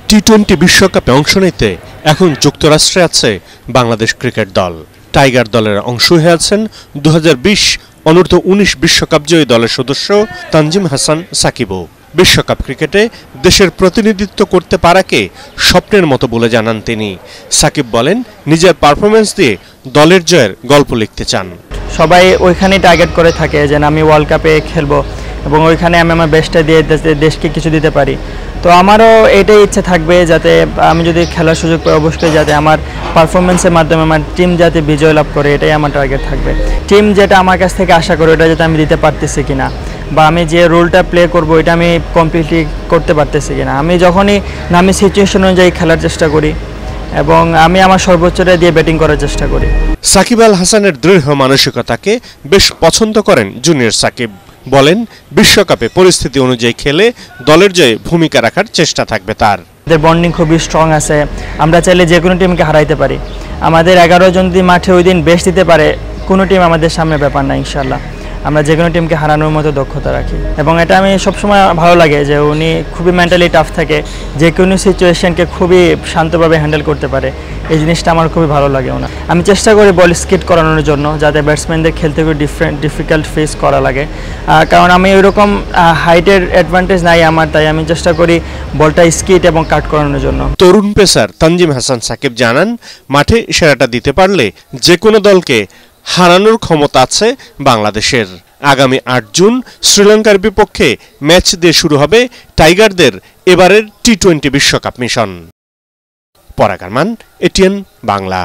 টি-20 বিশ্বকাপে অংশ নিতে এখন যুক্তরাষ্ট্রে আছে বাংলাদেশ ক্রিকেট দল। টাইগার দলের অংশ হয়ে আছেন 2020 অনূর্ধ্ব-19 বিশ্বকাপ জয়ী দলের সদস্য তানজিম হাসান সাকিবও। বিশ্বকাপ ক্রিকেটে দেশের প্রতিনিধিত্ব করতে পারাকে স্বপ্নের মতো বলে জানান তিনি। সাকিব বলেন, নিজের পারফরমেন্স দিয়ে দলের জয়ের গল্প লিখতে চান। সবাই ওইখানেই টার্গেট করে থাকে যে আমি ওয়ার্ল্ড কাপে খেলবো এবং ওইখানে আমি আমার বেস্টটা দিয়ে দেশকে কিছু দিতে পারি। তো আমারও এটাই ইচ্ছে থাকবে, যাতে আমি যদি খেলার সুযোগ পাই অবশ্যই যাতে আমার পারফরমেন্সের মাধ্যমে আমার টিম যাতে বিজয় লাভ করে, এটাই আমার টার্গেট থাকবে। টিম যেটা আমার কাছ থেকে আশা করে ওটা যাতে আমি দিতে পারতেছি কিনা, বা আমি যে রোলটা প্লে করব এটা আমি কমপ্লিটলি করতে পারতেছি কিনা। আমি যখনই নামি সিচুয়েশন অনুযায়ী খেলার চেষ্টা করি এবং আমি আমার সর্বোচ্চটা দিয়ে ব্যাটিং করার চেষ্টা করি। সাকিব আল হাসানের দৃঢ় মানসিকতাকে বেশ পছন্দ করেন জুনিয়র সাকিব। বলেন, বিশ্বকাপে পরিস্থিতি অনুযায়ী খেলে দলের জয়ে ভূমিকা রাখার চেষ্টা থাকবে তার। আমাদের বন্ডিং খুবই স্ট্রং আছে, আমরা চাইলে যে কোনো টিমকে হারাইতে পারি। আমাদের 11 জন যদি মাঠে ওই দিন বেস্ট দিতে পারে, কোনো টিম আমাদের সামনে ব্যাপার না। ইনশাল্লাহ আমরা যে কোনো টিমকে হারানোর মতো দক্ষতা রাখি এবং এটা আমি সবসময় ভালো লাগে যে উনি খুবই মেন্টালি টাফ থাকে, যে কোনো সিচুয়েশনকে খুবই শান্তভাবে হ্যান্ডেল করতে পারে। এই জিনিসটা আমার খুবই ভালো লাগে ওনার। আমি চেষ্টা করি বল স্কিট করানোর জন্য, যাতে ব্যাটসম্যানদের খেলতে খুব ডিফিকাল্ট ফেস করা লাগে, কারণ আমি ওইরকম হাইটের অ্যাডভান্টেজ নাই আমার, তাই আমি চেষ্টা করি বলটা স্কিট এবং কাট করানোর জন্য। তরুণ পেসার তানজিম হাসান সাকিব জানান, মাঠে সেরাটা দিতে পারলে যে কোনো দলকে হারানোর ক্ষমতা আছে বাংলাদেশের। আগামী 8 জুন শ্রীলঙ্কার বিপক্ষে ম্যাচ দিয়ে শুরু হবে টাইগারদের এবারের টি-20 বিশ্বকাপ মিশন। পরাগ আরমান, এটিএন বাংলা।